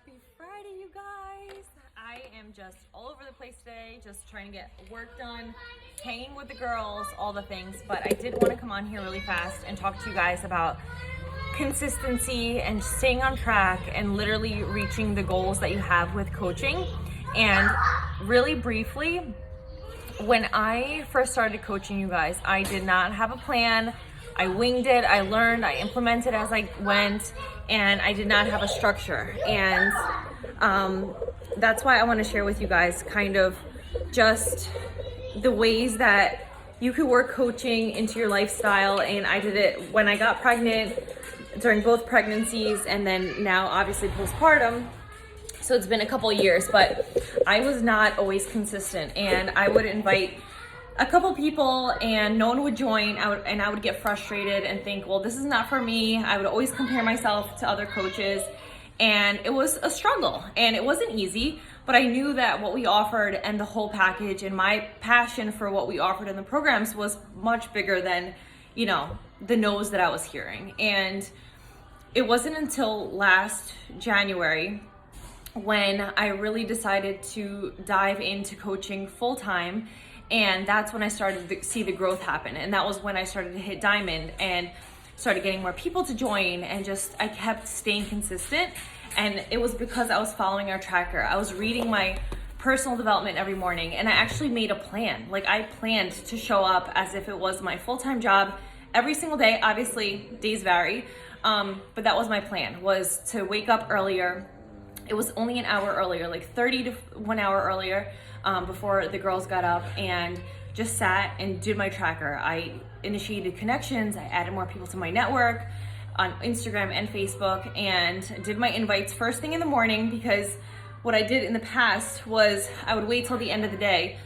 Happy Friday, you guys. I am just all over the place today, just trying to get work done, hanging with the girls, all the things. But I did want to come on here really fast and talk to you guys about consistency and staying on track and literally reaching the goals that you have with coaching. And really briefly, when I first started coaching you guys, I did not have a plan. I winged it, I learned, I implemented as I went, and I did not have a structure. And that's why I want to share with you guys kind of just the ways that you could work coaching into your lifestyle. And I did it when I got pregnant, during both pregnancies, and then now obviously postpartum. So it's been a couple years, but I was not always consistent, and I would invite a couple people and no one would join. I would get frustrated and think, well, this is not for me. I would always compare myself to other coaches, and it was a struggle and it wasn't easy, but I knew that what we offered and the whole package and my passion for what we offered in the programs was much bigger than, you know, the no's that I was hearing. And it wasn't until last January when I really decided to dive into coaching full time. And that's when I started to see the growth happen. And that was when I started to hit diamond and started getting more people to join, and just I kept staying consistent. And it was because I was following our tracker. I was reading my personal development every morning, and I actually made a plan. Like, I planned to show up as if it was my full-time job every single day. Obviously, days vary, but that was my plan, was to wake up earlier. It was only an hour earlier, like 30 to 1 hour earlier, before the girls got up, and just sat and did my tracker. I initiated connections. I added more people to my network on Instagram and Facebook, and did my invites first thing in the morning, because what I did in the past was I would wait till the end of the day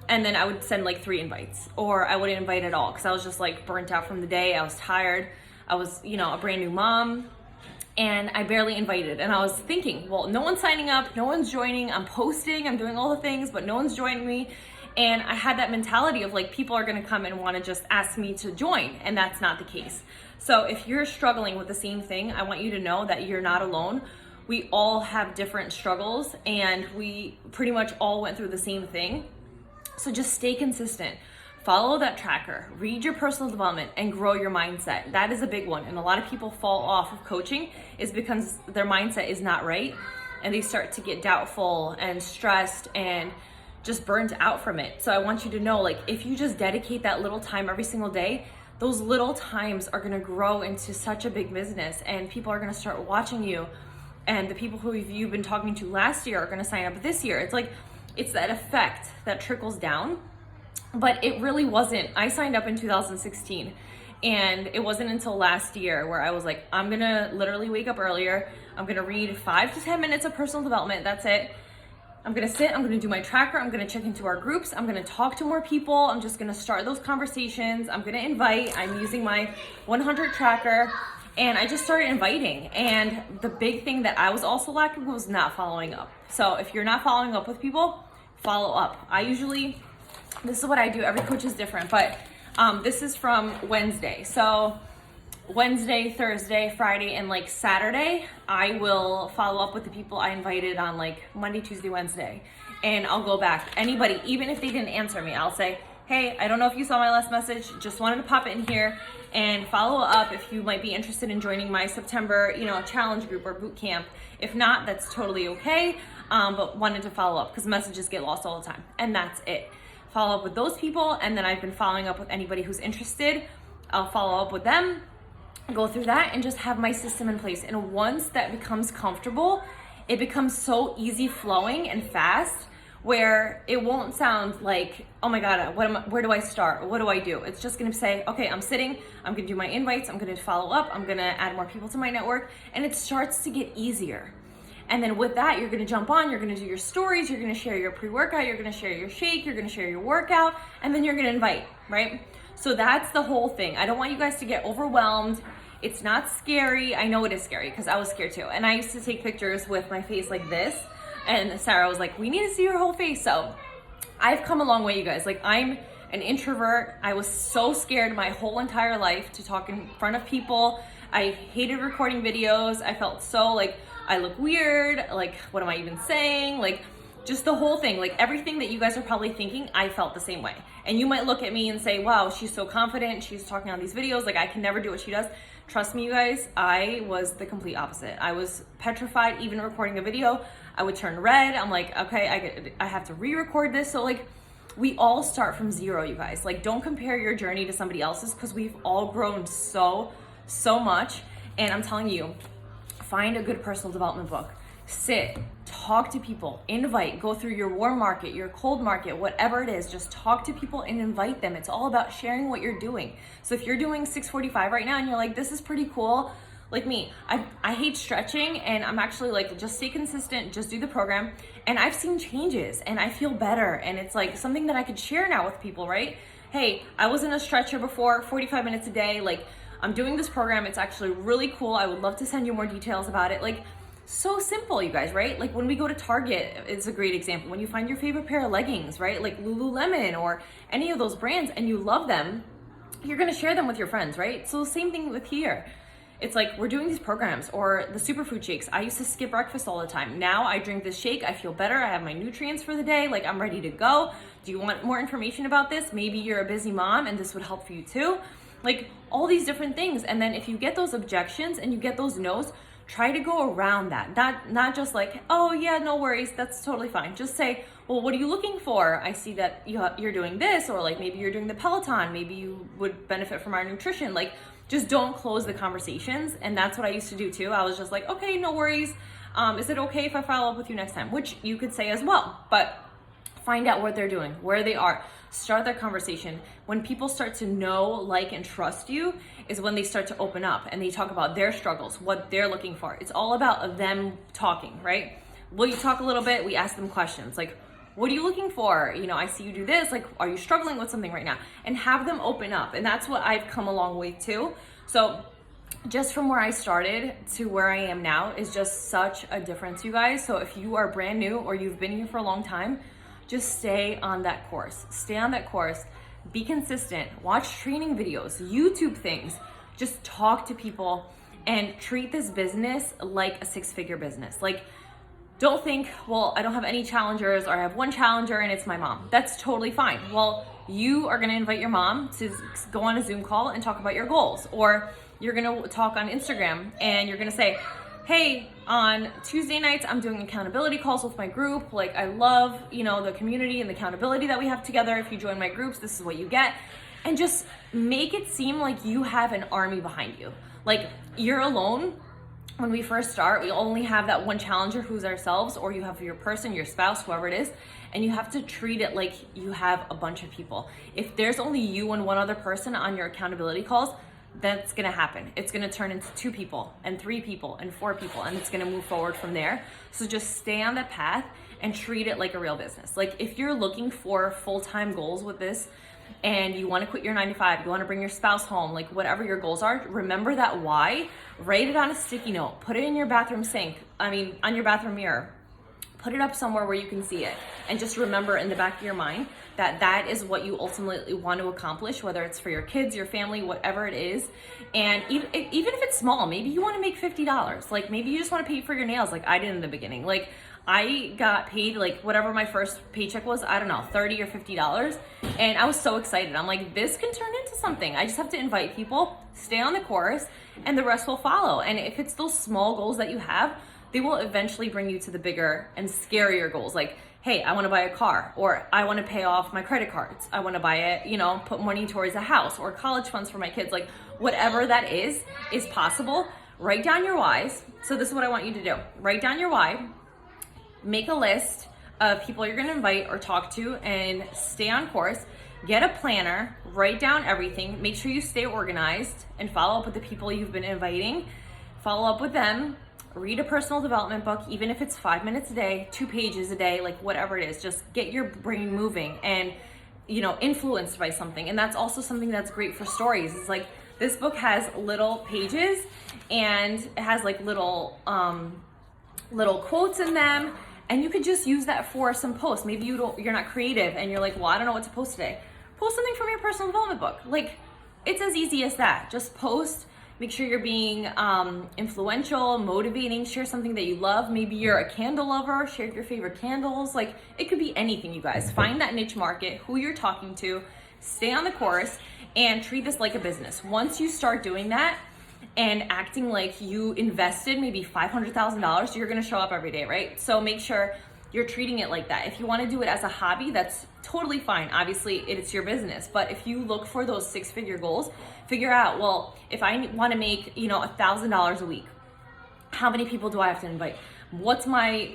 and then I would send like 3 invites, or I wouldn't invite at all because I was just like burnt out from the day. I was tired. I was, a brand new mom. And I barely invited. And I was thinking, well, no one's signing up, no one's joining, I'm posting, I'm doing all the things, but no one's joining me. And I had that mentality of like, people are gonna come and wanna just ask me to join, and that's not the case. So if you're struggling with the same thing, I want you to know that you're not alone. We all have different struggles, and we pretty much all went through the same thing. So just stay consistent. Follow that tracker, read your personal development, and grow your mindset. That is a big one. And a lot of people fall off of coaching is because their mindset is not right, and they start to get doubtful and stressed and just burnt out from it. So I want you to know, like, if you just dedicate that little time every single day, those little times are gonna grow into such a big business, and people are gonna start watching you. And the people who you've been talking to last year are gonna sign up this year. It's like, it's that effect that trickles down. But it really wasn't. I signed up in 2016, and it wasn't until last year where I was like, I'm gonna literally wake up earlier. I'm gonna read 5 to 10 minutes of personal development. That's it. I'm gonna sit, I'm gonna do my tracker, I'm gonna check into our groups, I'm gonna talk to more people, I'm just gonna start those conversations, I'm gonna invite, I'm using my 100 tracker, and I just started inviting. And the big thing that I was also lacking was not following up. So if you're not following up with people, follow up. This is what I do. Every coach is different, but this is from Wednesday. So Wednesday, Thursday, Friday, and like Saturday, I will follow up with the people I invited on like Monday, Tuesday, Wednesday. And I'll go back. Anybody, even if they didn't answer me, I'll say, hey, I don't know if you saw my last message, just wanted to pop in here and follow up if you might be interested in joining my September, challenge group or boot camp. If not, that's totally okay. But wanted to follow up because messages get lost all the time. And that's it. Follow up with those people, and then I've been following up with anybody who's interested. I'll follow up with them, go through that, and just have my system in place. And once that becomes comfortable, it becomes so easy flowing and fast, where it won't sound like, oh my God, where do I start? What do I do? It's just gonna say, okay, I'm sitting, I'm gonna do my invites, I'm gonna follow up, I'm gonna add more people to my network, and it starts to get easier. And then with that, you're gonna jump on, you're gonna do your stories, you're gonna share your pre-workout, you're gonna share your shake, you're gonna share your workout, and then you're gonna invite, right? So that's the whole thing. I don't want you guys to get overwhelmed. It's not scary. I know it is scary because I was scared too. And I used to take pictures with my face like this, and Sarah was like, we need to see your whole face. So I've come a long way, you guys. Like, I'm an introvert. I was so scared my whole entire life to talk in front of people. I hated recording videos. I felt so like I look weird, like what am I even saying? Like just the whole thing, like everything that you guys are probably thinking, I felt the same way. And you might look at me and say, wow, she's so confident, she's talking on these videos, like I can never do what she does. Trust me, you guys, I was the complete opposite. I was petrified, even recording a video, I would turn red. I'm like, okay, I have to re-record this. So like, we all start from zero, you guys. Like, don't compare your journey to somebody else's, because we've all grown so much. And I'm telling you, find a good personal development book. Sit, talk to people, invite, go through your warm market, your cold market, whatever it is, just talk to people and invite them. It's all about sharing what you're doing. So if you're doing 645 right now and you're like, this is pretty cool, like me, I hate stretching, and I'm actually like, just stay consistent, just do the program. And I've seen changes and I feel better. And it's like something that I could share now with people, right? Hey, I wasn't a stretcher before, 45 minutes a day. Like, I'm doing this program. It's actually really cool. I would love to send you more details about it. Like, so simple, you guys, right? Like when we go to Target, it's a great example. When you find your favorite pair of leggings, right? Like Lululemon or any of those brands, and you love them, you're gonna share them with your friends, right? So same thing with here. It's like we're doing these programs, or the superfood shakes. I used to skip breakfast all the time. Now I drink this shake, I feel better, I have my nutrients for the day, like I'm ready to go. Do you want more information about this? Maybe you're a busy mom and this would help for you too. Like all these different things. And then if you get those objections and you get those no's, try to go around that. Not just like, oh yeah, no worries, that's totally fine. Just say, well, what are you looking for? I see that you're doing this, or like maybe you're doing the Peloton, maybe you would benefit from our nutrition. Like, just don't close the conversations. And that's what I used to do too. I was just like, okay, no worries. Is it okay if I follow up with you next time? Which you could say as well, but find out what they're doing, where they are. Start that conversation. When people start to know, like, and trust you is when they start to open up and they talk about their struggles, what they're looking for. It's all about them talking, right? Will you talk a little bit? We ask them questions like, what are you looking for? You know, I see you do this. Like, are you struggling with something right now? And have them open up. And that's what I've come a long way too. So just from where I started to where I am now is just such a difference, you guys. So if you are brand new or you've been here for a long time, just stay on that course. Stay on that course. Be consistent. Watch training videos, YouTube things. Just talk to people and treat this business like a six-figure business. Like, don't think, well, I don't have any challengers, or I have one challenger and it's my mom. That's totally fine. Well, you are gonna invite your mom to go on a Zoom call and talk about your goals. Or you're gonna talk on Instagram and you're gonna say, hey, on Tuesday nights, I'm doing accountability calls with my group. Like, I love, you know, the community and the accountability that we have together. If you join my groups, this is what you get. And just make it seem like you have an army behind you. Like, you're alone. When we first start, we only have that one challenger who's ourselves, or you have your person, your spouse, whoever it is, and you have to treat it like you have a bunch of people. If there's only you and one other person on your accountability calls, that's gonna happen. It's gonna turn into 2 people and 3 people and 4 people, and it's gonna move forward from there. So just stay on that path and treat it like a real business. Like, if you're looking for full-time goals with this, and you want to quit your 9 to 5, you want to bring your spouse home, like whatever your goals are, remember that why, write it on a sticky note, put it in your bathroom sink, on your bathroom mirror, put it up somewhere where you can see it, and just remember in the back of your mind that that is what you ultimately want to accomplish, whether it's for your kids, your family, whatever it is. And even if it's small, maybe you want to make $50, like maybe you just want to pay for your nails like I did in the beginning. Like, I got paid like whatever my first paycheck was, I don't know, $30 or $50. And I was so excited. I'm like, this can turn into something. I just have to invite people, stay on the course, and the rest will follow. And if it's those small goals that you have, they will eventually bring you to the bigger and scarier goals. Like, hey, I want to buy a car, or I want to pay off my credit cards. I want to buy it, you know, put money towards a house or college funds for my kids. Like, whatever that is possible. Write down your whys. So this is what I want you to do. Write down your why. Make a list of people you're going to invite or talk to, and stay on course. Get a planner, write down everything. Make sure you stay organized and follow up with the people you've been inviting. Follow up with them. Read a personal development book, even if it's 5 minutes a day, 2 pages a day, like whatever it is. Just get your brain moving and, you know, influenced by something. And that's also something that's great for stories. It's like, this book has little pages and it has like little quotes in them. And you could just use that for some posts. Maybe you're not creative and you're like, well, I don't know what to post today. Post something from your personal development book. Like, it's as easy as that. Just post Make sure you're being influential, motivating, share something that you love. Maybe you're a candle lover, share your favorite candles. Like, it could be anything, you guys. Find that niche market, who you're talking to, stay on the course, and treat this like a business. Once you start doing that and acting like you invested maybe $500,000, you're gonna show up every day, right? So make sure you're treating it like that. If you wanna do it as a hobby, that's totally fine. Obviously, it's your business. But if you look for those six-figure goals, figure out, well, if I wanna make, $1,000 a week, how many people do I have to invite? What's my,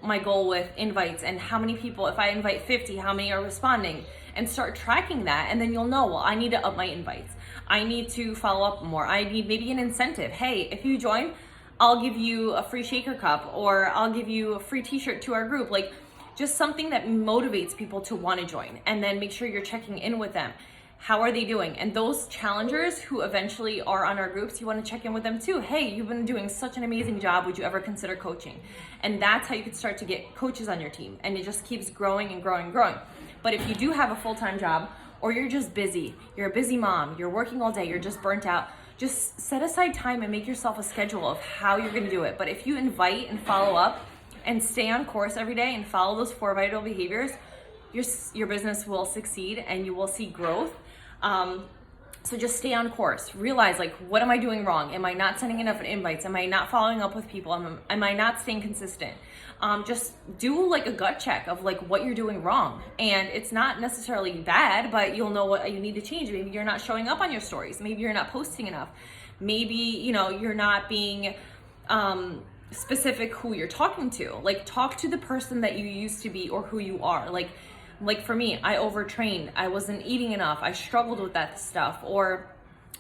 my goal with invites, and how many people, if I invite 50, how many are responding? And start tracking that, and then you'll know, well, I need to up my invites. I need to follow up more. I need maybe an incentive. Hey, if you join, I'll give you a free shaker cup, or I'll give you a free t-shirt to our group. Like, just something that motivates people to want to join. And then make sure you're checking in with them. How are they doing? And those challengers who eventually are on our groups, you want to check in with them too. Hey, you've been doing such an amazing job. Would you ever consider coaching? And that's how you can start to get coaches on your team. And it just keeps growing and growing and growing. But if you do have a full-time job, or you're just busy, you're a busy mom, you're working all day, you're just burnt out, just set aside time and make yourself a schedule of how you're gonna do it. But if you invite and follow up and stay on course every day and follow those 4 vital behaviors, your business will succeed and you will see growth. So just stay on course. Realize, like, what am I doing wrong? Am I not sending enough invites? Am I not following up with people? Am I not staying consistent? Just do like a gut check of like what you're doing wrong. And it's not necessarily bad, but you'll know what you need to change. Maybe you're not showing up on your stories. Maybe you're not posting enough. Maybe, you're not being specific who you're talking to. Like, talk to the person that you used to be or who you are. Like for me, I overtrained. I wasn't eating enough. I struggled with that stuff, or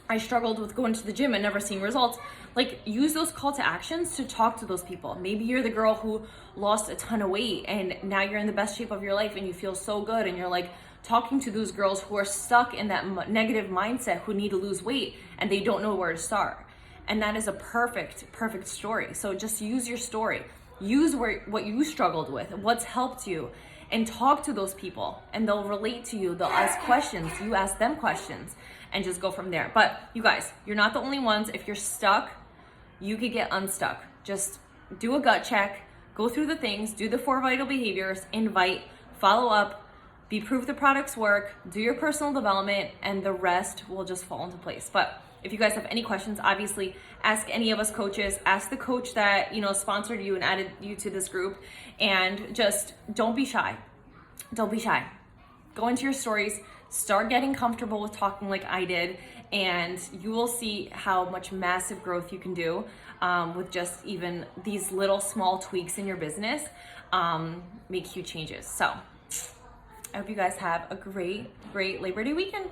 I struggled with going to the gym and never seeing results. Like, use those call to actions to talk to those people. Maybe you're the girl who lost a ton of weight and now you're in the best shape of your life and you feel so good, and you're like talking to those girls who are stuck in that negative mindset, who need to lose weight and they don't know where to start. And that is a perfect story. So just use your story. Use what you struggled with, what's helped you, and talk to those people, and they'll relate to you. They'll ask questions. You ask them questions, and just go from there. But you guys, you're not the only ones. If you're stuck, you could get unstuck. Just do a gut check, go through the things, do the 4 vital behaviors, invite, follow up, be proof the products work, do your personal development, and the rest will just fall into place. But if you guys have any questions, obviously ask any of us coaches, ask the coach that, sponsored you and added you to this group, and just don't be shy. Don't be shy. Go into your stories, start getting comfortable with talking like I did, and you will see how much massive growth you can do with just even these little small tweaks in your business, make huge changes. So I hope you guys have a great Labor Day weekend.